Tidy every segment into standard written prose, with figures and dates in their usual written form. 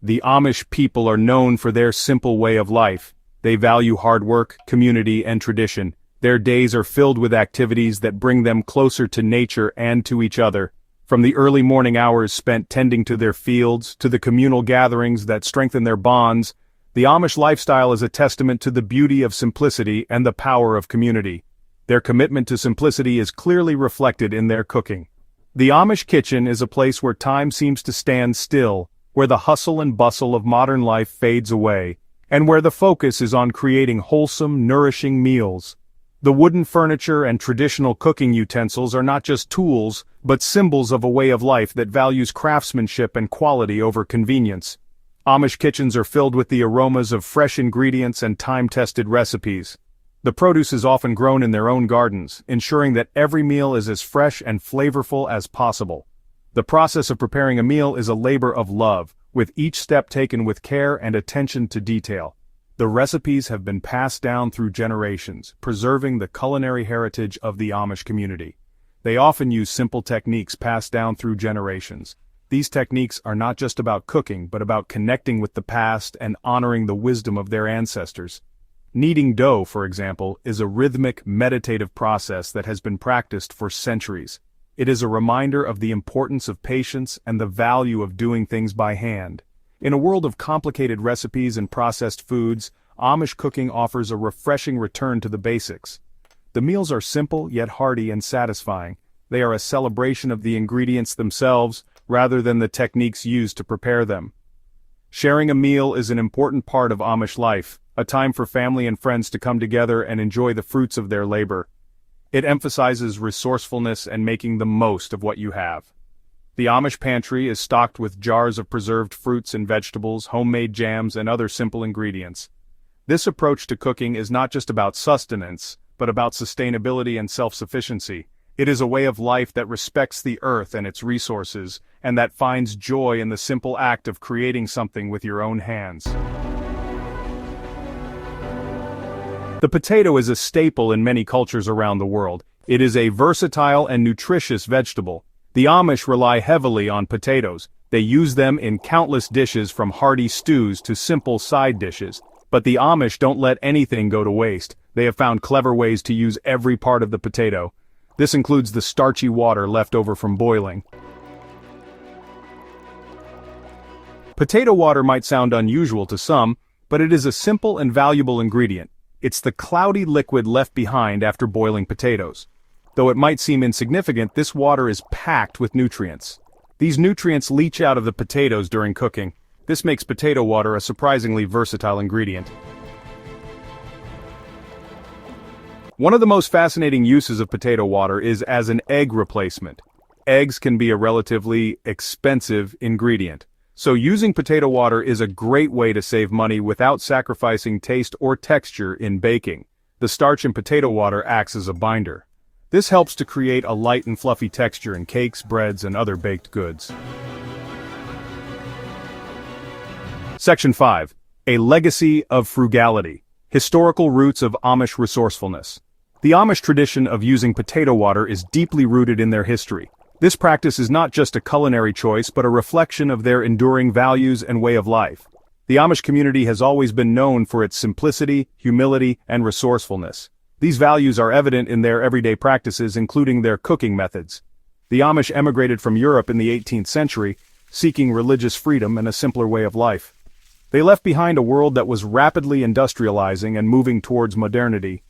The Amish people are known for their simple way of life. They value hard work, community, and tradition. Their days are filled with activities that bring them closer to nature and to each other. From the early morning hours spent tending to their fields, to the communal gatherings that strengthen their bonds, the Amish lifestyle is a testament to the beauty of simplicity and the power of community. Their commitment to simplicity is clearly reflected in their cooking. The Amish kitchen is a place where time seems to stand still, where the hustle and bustle of modern life fades away, and where the focus is on creating wholesome, nourishing meals. The wooden furniture and traditional cooking utensils are not just tools, but symbols of a way of life that values craftsmanship and quality over convenience. Amish kitchens are filled with the aromas of fresh ingredients and time-tested recipes. The produce is often grown in their own gardens, ensuring that every meal is as fresh and flavorful as possible. The process of preparing a meal is a labor of love, with each step taken with care and attention to detail. The recipes have been passed down through generations, preserving the culinary heritage of the Amish community. They often use simple techniques passed down through generations. These techniques are not just about cooking, but about connecting with the past and honoring the wisdom of their ancestors. Kneading dough, for example, is a rhythmic, meditative process that has been practiced for centuries. It is a reminder of the importance of patience and the value of doing things by hand. In a world of complicated recipes and processed foods, Amish cooking offers a refreshing return to the basics. The meals are simple yet hearty and satisfying. They are a celebration of the ingredients themselves, rather than the techniques used to prepare them. Sharing a meal is an important part of Amish life, a time for family and friends to come together and enjoy the fruits of their labor. It emphasizes resourcefulness and making the most of what you have. The Amish pantry is stocked with jars of preserved fruits and vegetables, homemade jams, and other simple ingredients. This approach to cooking is not just about sustenance, but about sustainability and self-sufficiency. It is a way of life that respects the earth and its resources, and that finds joy in the simple act of creating something with your own hands. The potato is a staple in many cultures around the world. It is a versatile and nutritious vegetable. The Amish rely heavily on potatoes. They use them in countless dishes, from hearty stews to simple side dishes. But the Amish don't let anything go to waste. They have found clever ways to use every part of the potato. This includes the starchy water left over from boiling. Potato water might sound unusual to some, but it is a simple and valuable ingredient. It's the cloudy liquid left behind after boiling potatoes. Though it might seem insignificant, this water is packed with nutrients. These nutrients leach out of the potatoes during cooking. This makes potato water a surprisingly versatile ingredient. One of the most fascinating uses of potato water is as an egg replacement. Eggs can be a relatively expensive ingredient, so using potato water is a great way to save money without sacrificing taste or texture in baking. The starch in potato water acts as a binder. This helps to create a light and fluffy texture in cakes, breads, and other baked goods. Section 5. A legacy of frugality. Historical roots of Amish resourcefulness. The Amish tradition of using potato water is deeply rooted in their history. This practice is not just a culinary choice, but a reflection of their enduring values and way of life. The Amish community has always been known for its simplicity, humility, and resourcefulness. These values are evident in their everyday practices, including their cooking methods. The Amish emigrated from Europe in the 18th century, seeking religious freedom and a simpler way of life. They left behind a world that was rapidly industrializing and moving towards modernity.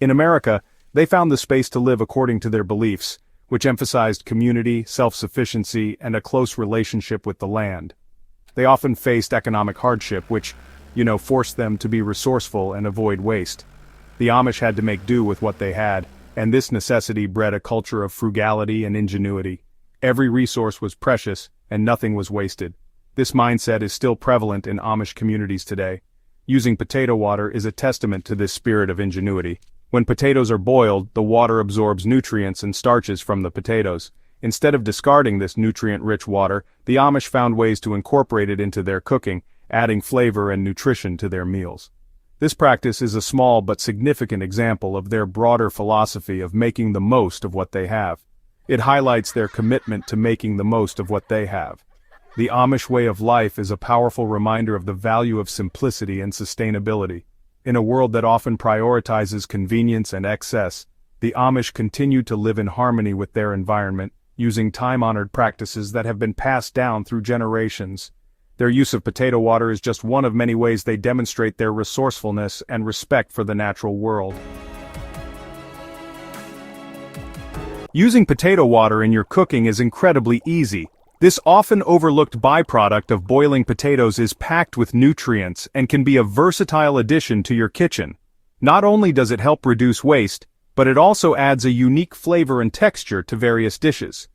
In America, they found the space to live according to their beliefs, which emphasized community, self-sufficiency, and a close relationship with the land. They often faced economic hardship, which, forced them to be resourceful and avoid waste. The Amish had to make do with what they had, and this necessity bred a culture of frugality and ingenuity. Every resource was precious, and nothing was wasted. This mindset is still prevalent in Amish communities today. Using potato water is a testament to this spirit of ingenuity. When potatoes are boiled, the water absorbs nutrients and starches from the potatoes. Instead of discarding this nutrient-rich water, the Amish found ways to incorporate it into their cooking, adding flavor and nutrition to their meals. This practice is a small but significant example of their broader philosophy of making the most of what they have. It highlights their commitment to making the most of what they have. The Amish way of life is a powerful reminder of the value of simplicity and sustainability. In a world that often prioritizes convenience and excess, the Amish continue to live in harmony with their environment, using time-honored practices that have been passed down through generations. Their use of potato water is just one of many ways they demonstrate their resourcefulness and respect for the natural world. Using potato water in your cooking is incredibly easy. This often overlooked byproduct of boiling potatoes is packed with nutrients and can be a versatile addition to your kitchen. Not only does it help reduce waste, but it also adds a unique flavor and texture to various dishes.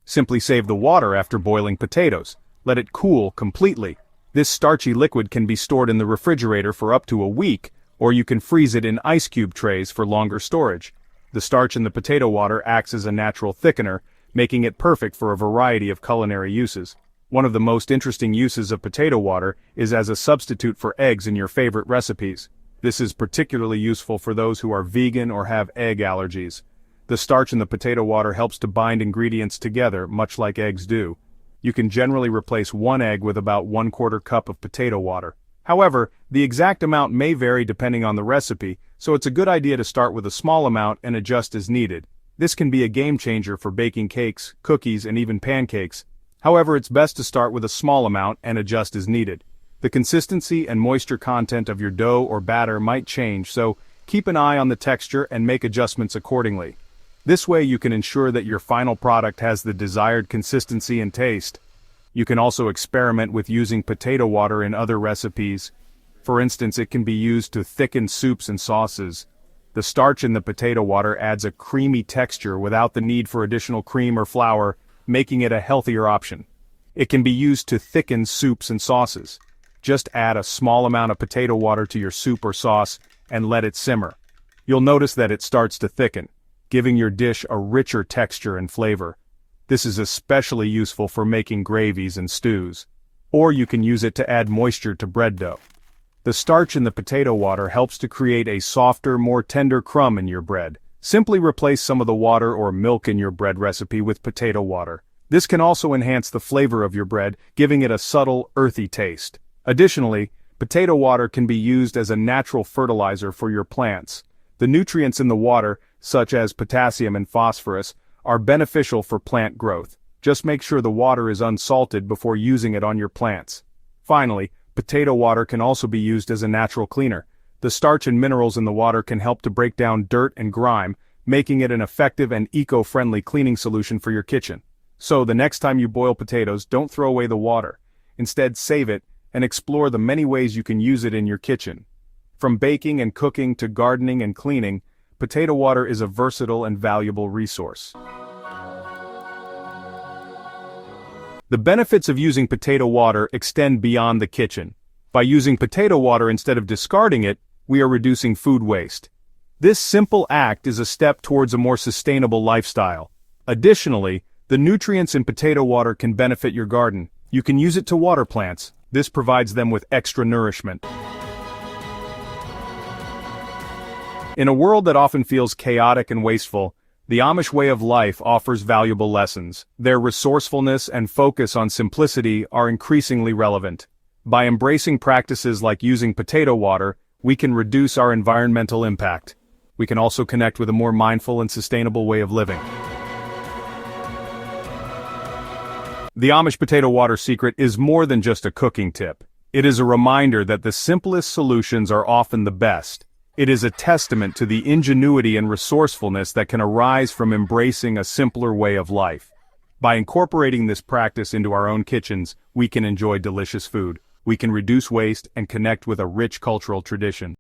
Simply save the water after boiling potatoes. Let it cool completely. This starchy liquid can be stored in the refrigerator for up to a week, or you can freeze it in ice cube trays for longer storage. The starch in the potato water acts as a natural thickener, making it perfect for a variety of culinary uses. One of the most interesting uses of potato water is as a substitute for eggs in your favorite recipes. This is particularly useful for those who are vegan or have egg allergies. The starch in the potato water helps to bind ingredients together, much like eggs do. You can generally replace one egg with about 1/4 cup of potato water. However, the exact amount may vary depending on the recipe, so it's a good idea to start with a small amount and adjust as needed. This can be a game changer for baking cakes, cookies, and even pancakes. However, it's best to start with a small amount and adjust as needed. The consistency and moisture content of your dough or batter might change, so keep an eye on the texture and make adjustments accordingly. This way you can ensure that your final product has the desired consistency and taste. You can also experiment with using potato water in other recipes. For instance, it can be used to thicken soups and sauces. The starch in the potato water adds a creamy texture without the need for additional cream or flour, making it a healthier option. It can be used to thicken soups and sauces. Just add a small amount of potato water to your soup or sauce and let it simmer. You'll notice that it starts to thicken, giving your dish a richer texture and flavor. This is especially useful for making gravies and stews. Or you can use it to add moisture to bread dough. The starch in the potato water helps to create a softer, more tender crumb in your bread. Simply replace some of the water or milk in your bread recipe with potato water. This can also enhance the flavor of your bread, giving it a subtle, earthy taste. Additionally, potato water can be used as a natural fertilizer for your plants. The nutrients in the water, such as potassium and phosphorus, are beneficial for plant growth. Just make sure the water is unsalted before using it on your plants. Finally, potato water can also be used as a natural cleaner. The starch and minerals in the water can help to break down dirt and grime, making it an effective and eco-friendly cleaning solution for your kitchen. So the next time you boil potatoes, don't throw away the water. Instead, save it and explore the many ways you can use it in your kitchen. From baking and cooking to gardening and cleaning, potato water is a versatile and valuable resource. The benefits of using potato water extend beyond the kitchen. By using potato water instead of discarding it, we are reducing food waste. This simple act is a step towards a more sustainable lifestyle. Additionally, the nutrients in potato water can benefit your garden. You can use it to water plants. This provides them with extra nourishment. In a world that often feels chaotic and wasteful, the Amish way of life offers valuable lessons. Their resourcefulness and focus on simplicity are increasingly relevant. By embracing practices like using potato water, we can reduce our environmental impact. We can also connect with a more mindful and sustainable way of living. The Amish potato water secret is more than just a cooking tip. It is a reminder that the simplest solutions are often the best. It is a testament to the ingenuity and resourcefulness that can arise from embracing a simpler way of life. By incorporating this practice into our own kitchens, we can enjoy delicious food. We can reduce waste and connect with a rich cultural tradition.